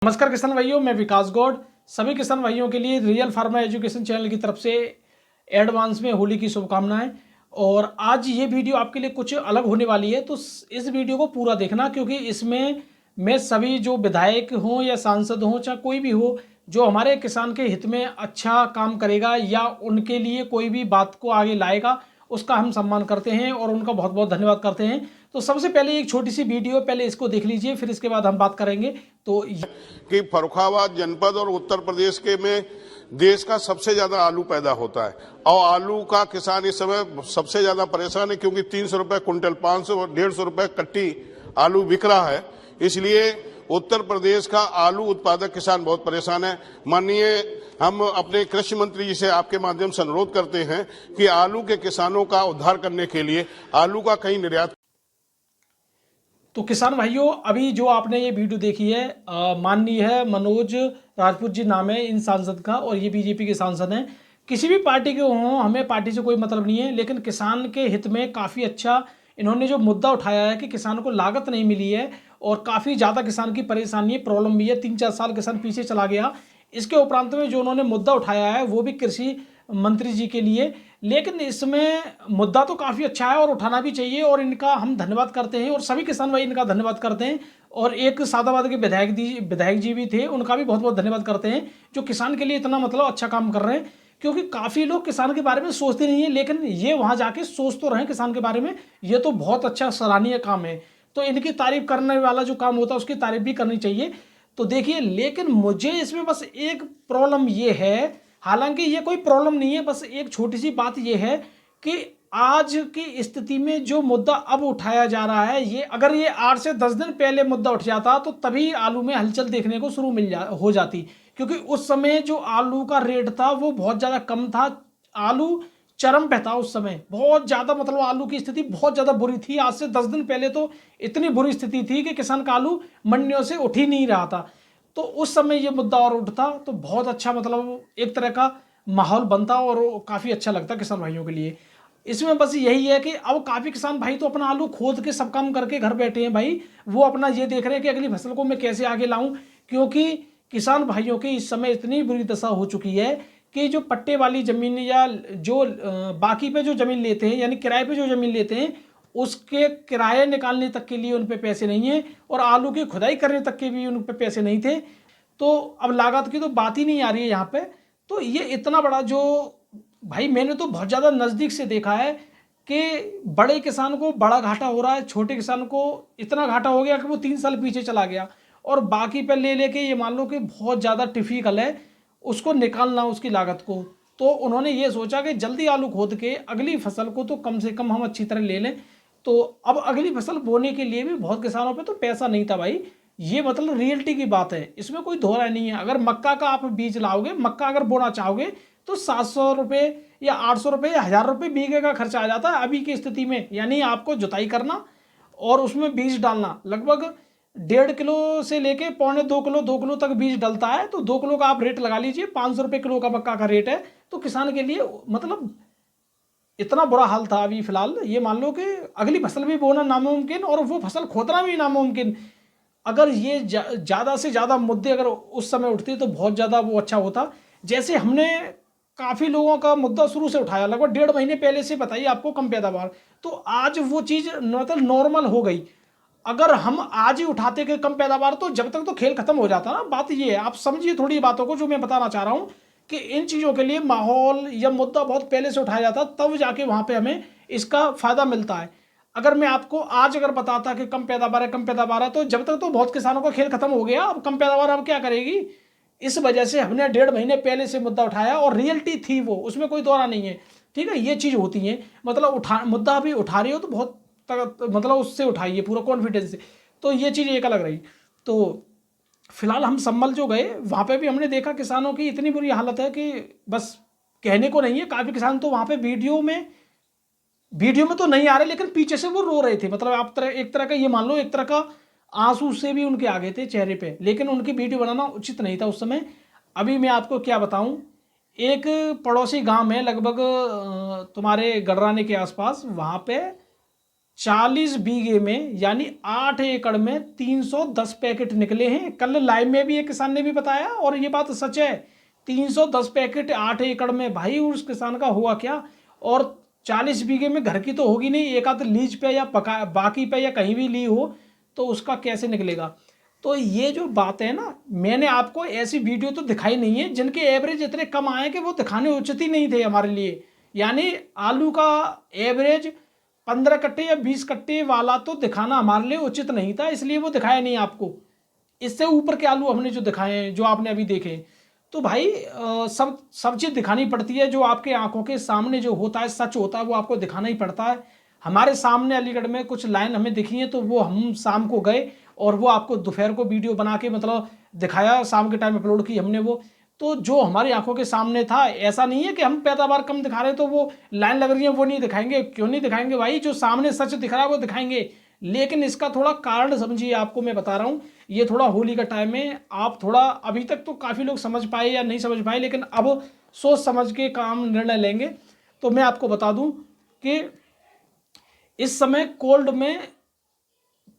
नमस्कार किसान भाइयों, मैं विकास गौड़। सभी किसान भाइयों के लिए रियल फार्मर एजुकेशन चैनल की तरफ से एडवांस में होली की शुभकामनाएं। और आज ये वीडियो आपके लिए कुछ अलग होने वाली है, तो इस वीडियो को पूरा देखना, क्योंकि इसमें मैं सभी जो विधायक हों या सांसद हों, चाहे कोई भी हो, जो हमारे किसान के हित में अच्छा काम करेगा या उनके लिए कोई भी बात को आगे लाएगा, उसका हम सम्मान करते हैं और उनका बहुत बहुत धन्यवाद करते हैं। तो सबसे पहले एक छोटी सी वीडियो, पहले इसको देख लीजिए, फिर इसके बाद हम बात करेंगे। तो कि फर्रुखाबाद जनपद और उत्तर प्रदेश के में देश का सबसे ज्यादा आलू पैदा होता है और आलू का किसान इस समय सबसे ज्यादा परेशान है, क्योंकि 300 रुपए कुंटल, 500 और 150 रुपए कट्टी आलू बिक रहा है। इसलिए उत्तर प्रदेश का आलू उत्पादक किसान बहुत परेशान है। माननीय हम अपने कृषि मंत्री जी से आपके माध्यम से अनुरोध करते हैं कि आलू के किसानों का उद्धार करने के लिए आलू का कहीं निर्यात। तो किसान भाइयों, अभी जो आपने ये वीडियो देखी है, माननीय है मनोज राजपूत जी नाम है इन सांसद का, और ये बीजेपी के सांसद हैं। किसी भी पार्टी के हों, हमें पार्टी से कोई मतलब नहीं है, लेकिन किसान के हित में काफ़ी अच्छा इन्होंने जो मुद्दा उठाया है कि किसान को लागत नहीं मिली है और काफ़ी ज़्यादा किसान की परेशानी है, प्रॉब्लम भी है। 3-4 साल किसान पीछे चला गया। इसके उपरांत में जो उन्होंने मुद्दा उठाया है वो भी कृषि मंत्री जी के लिए, लेकिन इसमें मुद्दा तो काफ़ी अच्छा है और उठाना भी चाहिए, और इनका हम धन्यवाद करते हैं और सभी किसान भाई इनका धन्यवाद करते हैं। और एक सादाबाद के विधायक जी भी थे, उनका भी बहुत बहुत धन्यवाद करते हैं, जो किसान के लिए इतना मतलब अच्छा काम कर रहे हैं। क्योंकि काफ़ी लोग किसान के बारे में सोचते नहीं है, लेकिन ये वहाँ जाके सोच तो रहे हैं किसान के बारे में। ये तो बहुत अच्छा सराहनीय काम है, तो इनकी तारीफ करने वाला जो काम होता है उसकी तारीफ भी करनी चाहिए। तो देखिए, लेकिन मुझे इसमें बस एक प्रॉब्लम ये है, हालांकि ये कोई प्रॉब्लम नहीं है, बस एक छोटी सी बात ये है कि आज की स्थिति में जो मुद्दा अब उठाया जा रहा है, ये अगर ये 8 से 10 दिन पहले मुद्दा उठ जाता तो तभी आलू में हलचल देखने को शुरू हो जाती, क्योंकि उस समय जो आलू का रेट था वो बहुत ज़्यादा कम था। आलू चरम पे था उस समय, बहुत ज़्यादा मतलब आलू की स्थिति बहुत ज़्यादा बुरी थी। आज से 10 दिन पहले तो इतनी बुरी स्थिति थी कि किसान का आलू मंडियों से उठ ही नहीं रहा था। तो उस समय ये मुद्दा और उठता तो बहुत अच्छा मतलब एक तरह का माहौल बनता और काफ़ी अच्छा लगता किसान भाइयों के लिए। इसमें बस यही है कि अब काफ़ी किसान भाई तो अपना आलू खोद के सब काम करके घर बैठे हैं भाई। वो अपना ये देख रहे हैं कि अगली फसल को मैं कैसे आगे लाऊं, क्योंकि किसान भाइयों की इस समय इतनी बुरी दशा हो चुकी है कि जो पट्टे वाली ज़मीन या जो बाकी पे जो ज़मीन लेते हैं, यानी किराए पे जो ज़मीन लेते हैं, उसके किराए निकालने तक के लिए उन पे पैसे नहीं है, और आलू की खुदाई करने तक के भी उन पे पैसे नहीं थे। तो अब लागत की तो बात ही नहीं आ रही है यहाँ पे। तो ये इतना बड़ा जो भाई, मैंने तो बहुत ज़्यादा नज़दीक से देखा है कि बड़े किसान को बड़ा घाटा हो रहा है, छोटे किसान को इतना घाटा हो गया कि वो 3 साल पीछे चला गया, और बाकी पे ले लेके ये मान लो कि बहुत ज़्यादा टिफिकल है उसको निकालना उसकी लागत को। तो उन्होंने ये सोचा कि जल्दी आलू खोद के अगली फसल को तो कम से कम हम अच्छी तरह ले लें। तो अब अगली फसल बोने के लिए भी बहुत किसानों पे तो पैसा नहीं था भाई। ये मतलब रियलिटी की बात है, इसमें कोई दो राय नहीं है। अगर मक्का का आप बीज लाओगे, मक्का अगर बोना चाहोगे तो 700 रुपये या 800 रुपये या 1000 रुपये बीघे का खर्चा आ जाता है अभी की स्थिति में। यानी आपको जुताई करना और उसमें बीज डालना, लगभग 1.5 किलो से लेके 1.25 किलो 2 किलो तक बीज डलता है। तो 2 किलो का आप रेट लगा लीजिए, 500 रुपये किलो का मक्का का रेट है। तो किसान के लिए मतलब इतना बुरा हाल था अभी फिलहाल। ये मान लो कि अगली फसल भी बोना नामुमकिन और वो फसल खोदना भी नामुमकिन। अगर ये ज़्यादा से ज़्यादा मुद्दे अगर उस समय उठते तो बहुत ज़्यादा वो अच्छा होता। जैसे हमने काफ़ी लोगों का मुद्दा शुरू से उठाया, लगभग 1.5 महीने पहले से बताइए आपको कम पैदावार, तो आज वो चीज़ मतलब नॉर्मल हो गई। अगर हम आज ही उठाते कि कम पैदावार, तो जब तक तो खेल खत्म हो जाता ना। बात ये है, आप समझिए थोड़ी बातों को जो मैं बताना चाह रहा हूँ, कि इन चीज़ों के लिए माहौल या मुद्दा बहुत पहले से उठाया जाता, तब जाके वहाँ पे हमें इसका फ़ायदा मिलता है। अगर मैं आपको आज अगर बताता कि कम पैदावार है, कम पैदावार है, तो जब तक तो बहुत किसानों का खेल खत्म हो गया। अब कम पैदावार अब क्या करेगी, इस वजह से हमने 1.5 महीने पहले से मुद्दा उठाया, और रियलिटी थी वो, उसमें कोई दौरा नहीं है। ठीक है, ये चीज़ होती है, मतलब मुद्दा अभी उठा रही हो तो बहुत मतलब उससे उठाइए पूरा कॉन्फिडेंस से। तो ये चीज़ एक अलग रही। तो फिलहाल हम संभल जो गए, वहाँ पे भी हमने देखा किसानों की इतनी बुरी हालत है कि बस कहने को नहीं है। काफ़ी किसान तो वहाँ पे वीडियो में तो नहीं आ रहे, लेकिन पीछे से वो रो रहे थे। मतलब आप एक तरह का ये मान लो, एक तरह का आंसू से भी उनके आ गए थे चेहरे पे, लेकिन उनकी वीडियो बनाना उचित नहीं था उस समय। अभी मैं आपको क्या बताऊं, एक पड़ोसी गांव में लगभग तुम्हारे गडराने के आसपास, वहाँ पे 40 बीघे में यानी 8 एकड़ में 310 पैकेट निकले हैं। कल लाइव में भी एक किसान ने भी बताया और ये बात सच है। 310 पैकेट 8 एकड़ में, भाई उस किसान का हुआ क्या। और 40 बीघे में घर की तो होगी नहीं, एक आध लीज पे या बाकी पे या कहीं भी ली हो तो उसका कैसे निकलेगा। तो ये जो बात है ना, मैंने आपको ऐसी वीडियो तो दिखाई नहीं है जिनके एवरेज इतने कम आए कि वो दिखाने उचित ही नहीं थे हमारे लिए। यानी आलू का एवरेज 15 कट्टे या 20 कट्टे वाला तो दिखाना हमारे लिए उचित नहीं था, इसलिए वो दिखाया नहीं आपको। इससे ऊपर के आलू हमने जो दिखाए हैं, जो आपने अभी देखे, तो भाई सब चीज़ दिखानी पड़ती है। जो आपके आंखों के सामने जो होता है, सच होता है, वो आपको दिखाना ही पड़ता है। हमारे सामने अलीगढ़ में कुछ लाइन हमें दिखी है तो वो हम शाम को गए और वो आपको दोपहर को वीडियो बना के मतलब दिखाया, शाम के टाइम अपलोड की हमने वो। तो जो हमारी आंखों के सामने था, ऐसा नहीं है कि हम पैदावार कम दिखा रहे हैं तो वो लाइन लग रही है वो नहीं दिखाएंगे। क्यों नहीं दिखाएंगे भाई, जो सामने सच दिख रहा है वो दिखाएंगे। लेकिन इसका थोड़ा कारण समझिए, आपको मैं बता रहा हूँ। ये थोड़ा होली का टाइम है, आप थोड़ा अभी तक तो काफ़ी लोग समझ पाए या नहीं समझ पाए, लेकिन अब सोच समझ के काम निर्णय लेंगे। तो मैं आपको बता दूं कि इस समय कोल्ड में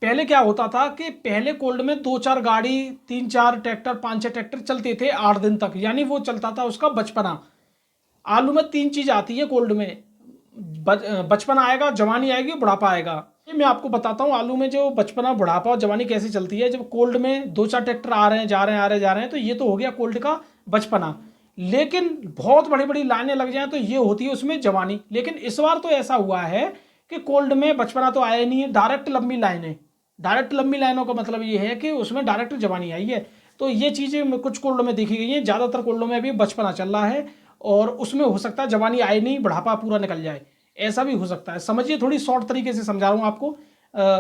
पहले क्या होता था कि पहले कोल्ड में 2-4 गाड़ी, 3-4 ट्रैक्टर, 5-6 ट्रैक्टर चलते थे 8 दिन तक, यानी वो चलता था उसका बचपना। आलू में 3 चीज़ आती है कोल्ड में, बचपना आएगा, जवानी आएगी, बुढ़ापा आएगा। ये मैं आपको बताता हूँ आलू में जो बचपना, बुढ़ापा और जवानी कैसे चलती है। जब कोल्ड में 2-4 ट्रैक्टर आ रहे हैं, जा रहे हैं, आ रहे हैं, जा रहे हैं, तो ये तो हो गया कोल्ड का बचपना। लेकिन बहुत बड़ी बड़ी लाइनें लग जाएं तो ये होती है उसमें जवानी। लेकिन इस बार तो ऐसा हुआ है कि कोल्ड में बचपना तो आया नहीं है, डायरेक्ट लंबी लाइनें। डायरेक्ट लंबी लाइनों का मतलब ये है कि उसमें डायरेक्ट जवानी आई है। तो ये चीज़ें कुछ कोल्डों में देखी गई हैं। ज़्यादातर कोल्डों में अभी बचपना चल रहा है और उसमें हो सकता है जवानी आए नहीं, बुढ़ापा पूरा निकल जाए, ऐसा भी हो सकता है। समझिए, थोड़ी शॉर्ट तरीके से समझा रहा हूँ आपको,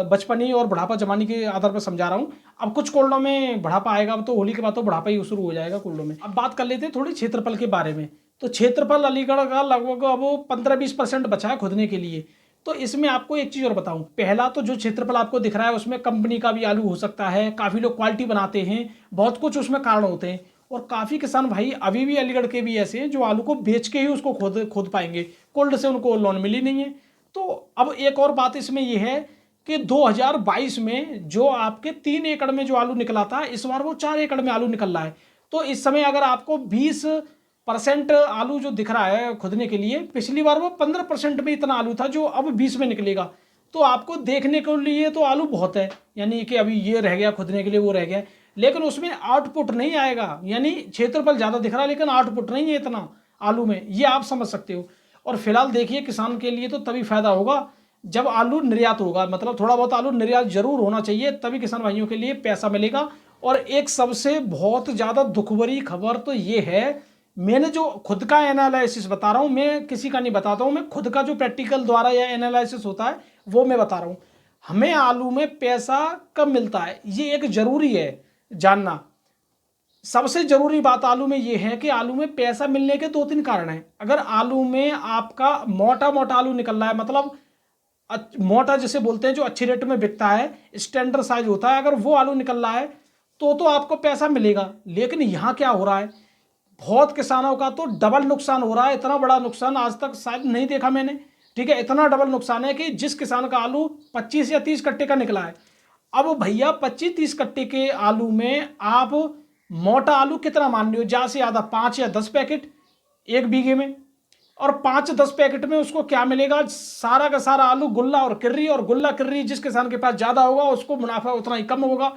बचपनी और बुढ़ापा जवानी के आधार पर समझा रहा हूँ। अब कुछ कोल्डों में बुढ़ापा आएगा, तो होली के बाद तो बुढ़ापा ही शुरू हो जाएगा कोल्डों में। अब बात कर लेते हैं थोड़ी क्षेत्रफल के बारे में। तो क्षेत्रफल अलीगढ़ का लगभग अब 15-20% बचा है खुदने के लिए। तो इसमें आपको एक चीज़ और बताऊं, पहला तो जो क्षेत्रफल आपको दिख रहा है उसमें कंपनी का भी आलू हो सकता है, काफ़ी लोग क्वालिटी बनाते हैं, बहुत कुछ उसमें कारण होते हैं। और काफ़ी किसान भाई अभी भी अलीगढ़ के भी ऐसे हैं जो आलू को बेच के ही उसको खोद पाएंगे, कोल्ड से उनको लोन मिली नहीं है। तो अब एक और बात इसमें यह है कि 2022 में जो आपके 3 एकड़ में जो आलू निकला था, इस बार वो 4 एकड़ में आलू निकल रहा है। तो इस समय अगर आपको 20% आलू जो दिख रहा है खुदने के लिए, पिछली बार वो 15% में इतना आलू था जो अब 20 में निकलेगा। तो आपको देखने के लिए तो आलू बहुत है, यानी कि अभी ये रह गया खुदने के लिए, वो रह गया, लेकिन उसमें आउटपुट नहीं आएगा। यानी क्षेत्रफल ज़्यादा दिख रहा है लेकिन आउटपुट नहीं है इतना आलू में, ये आप समझ सकते हो। और फिलहाल देखिए, किसान के लिए तो तभी फायदा होगा जब आलू निर्यात होगा, मतलब थोड़ा बहुत आलू निर्यात जरूर होना चाहिए, तभी किसान भाइयों के लिए पैसा मिलेगा। और एक सबसे बहुत ज़्यादा दुख भरी खबर तो ये है, मैंने जो खुद का एनालिसिस बता रहा हूँ, मैं किसी का नहीं बताता हूँ, मैं खुद का जो प्रैक्टिकल द्वारा या एनालिसिस होता है वो मैं बता रहा हूँ। हमें आलू में पैसा कब मिलता है ये एक जरूरी है जानना। सबसे जरूरी बात आलू में ये है कि आलू में पैसा मिलने के 2-3 कारण हैं। अगर आलू में आपका मोटा मोटा आलू निकल रहा है, मतलब मोटा जिसे बोलते हैं जो अच्छे रेट में बिकता है, स्टैंडर्ड साइज होता है, अगर वो आलू निकल रहा है तो आपको पैसा मिलेगा। लेकिन यहाँ क्या हो रहा है, बहुत किसानों का तो डबल नुकसान हो रहा है। इतना बड़ा नुकसान आज तक शायद नहीं देखा मैंने, ठीक है। इतना डबल नुकसान है कि जिस किसान का आलू 25 या 30 कट्टे का निकला है, अब भैया 25-30 कट्टे के आलू में आप मोटा आलू कितना मान रहे हो, ज़्यादा से ज़्यादा 5 या 10 पैकेट 1 बीघे में, और 5-10 पैकेट में उसको क्या मिलेगा, सारा का सारा आलू गुल्ला और किर्री। और गुल्ला किर्री जिस किसान के पास ज़्यादा होगा उसको मुनाफा उतना ही कम होगा।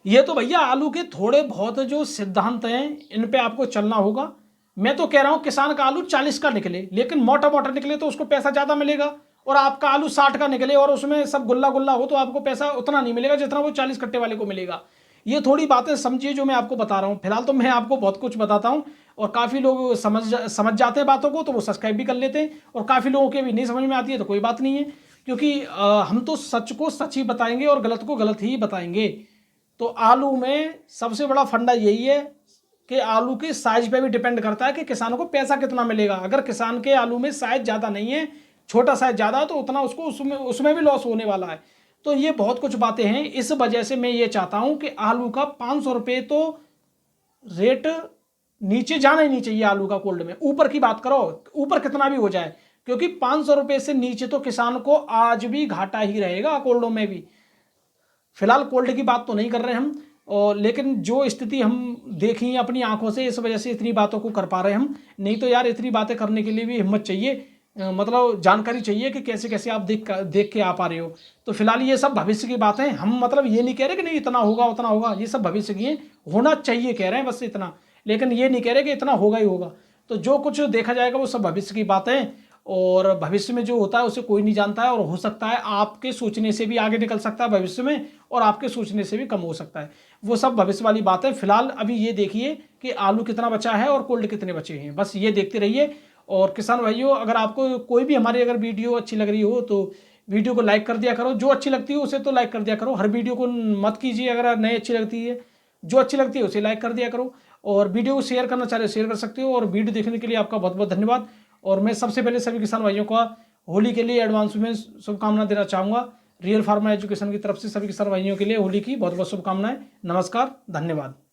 ये तो भैया आलू के थोड़े बहुत जो सिद्धांत हैं इन पे आपको चलना होगा। मैं तो कह रहा हूं किसान का आलू 40 का निकले लेकिन मोटा मोटा निकले तो उसको पैसा ज़्यादा मिलेगा, और आपका आलू 60 का निकले और उसमें सब गुल्ला गुल्ला हो तो आपको पैसा उतना नहीं मिलेगा जितना वो 40 कट्टे वाले को मिलेगा। ये थोड़ी बातें समझिए जो मैं आपको बता रहा हूँ। फिलहाल तो मैं आपको बहुत कुछ बताता हूँ और काफ़ी लोग समझ जाते हैं बातों को तो वो सब्सक्राइब भी कर लेते हैं, और काफ़ी लोगों के भी नहीं समझ में आती है तो कोई बात नहीं है, क्योंकि हम तो सच को सच ही बताएंगे और गलत को गलत ही बताएंगे। तो आलू में सबसे बड़ा फंडा यही है कि आलू के साइज पे भी डिपेंड करता है कि किसानों को पैसा कितना मिलेगा। अगर किसान के आलू में साइज ज़्यादा नहीं है, छोटा साइज ज़्यादा है, तो उतना उसको उसमें भी लॉस होने वाला है। तो ये बहुत कुछ बातें हैं। इस वजह से मैं ये चाहता हूं कि आलू का 500 रुपये तो रेट नीचे जाना ही नहीं चाहिए आलू का कोल्ड में। ऊपर की बात करो, ऊपर कितना भी हो जाए, क्योंकि 500 रुपये से नीचे तो किसान को आज भी घाटा ही रहेगा कोल्डों में भी। फिलहाल कोल्ड की बात तो नहीं कर रहे हम, और लेकिन जो स्थिति हम देखी है अपनी आंखों से, इस वजह से इतनी बातों को कर पा रहे हैं हम। नहीं तो यार इतनी बातें करने के लिए भी हिम्मत चाहिए, मतलब जानकारी चाहिए कि कैसे कैसे आप देख के आ पा रहे हो। तो फिलहाल ये सब भविष्य की बातें, हम मतलब ये नहीं कह रहे कि नहीं इतना होगा उतना होगा, ये सब भविष्य की है, होना चाहिए कह रहे हैं बस इतना, लेकिन ये नहीं कह रहे कि इतना होगा ही होगा। तो जो कुछ देखा जाएगा वो सब भविष्य की बातें, और भविष्य में जो होता है उसे कोई नहीं जानता है, और हो सकता है आपके सोचने से भी आगे निकल सकता है भविष्य में, और आपके सोचने से भी कम हो सकता है। वो सब भविष्य वाली बात है। फिलहाल अभी ये देखिए कि आलू कितना बचा है और कोल्ड कितने बचे हैं, बस ये देखते रहिए। और किसान भाइयों, अगर आपको कोई भी हमारी अगर वीडियो अच्छी लग रही हो तो वीडियो को लाइक कर दिया करो, जो अच्छी लगती है उसे तो लाइक कर दिया करो, हर वीडियो को मत कीजिए। अगर नहीं अच्छी लगती है, जो अच्छी लगती है उसे लाइक कर दिया करो, और वीडियो को शेयर करना चाह रहे हो शेयर कर सकते हो। और वीडियो देखने के लिए आपका बहुत बहुत धन्यवाद। और मैं सबसे पहले सभी किसान भाइयों को होली के लिए एडवांस में शुभकामनाएं देना चाहूँगा। रियल फार्मर एजुकेशन की तरफ से सभी किसान भाइयों के लिए होली की बहुत बहुत शुभकामनाएं। नमस्कार, धन्यवाद।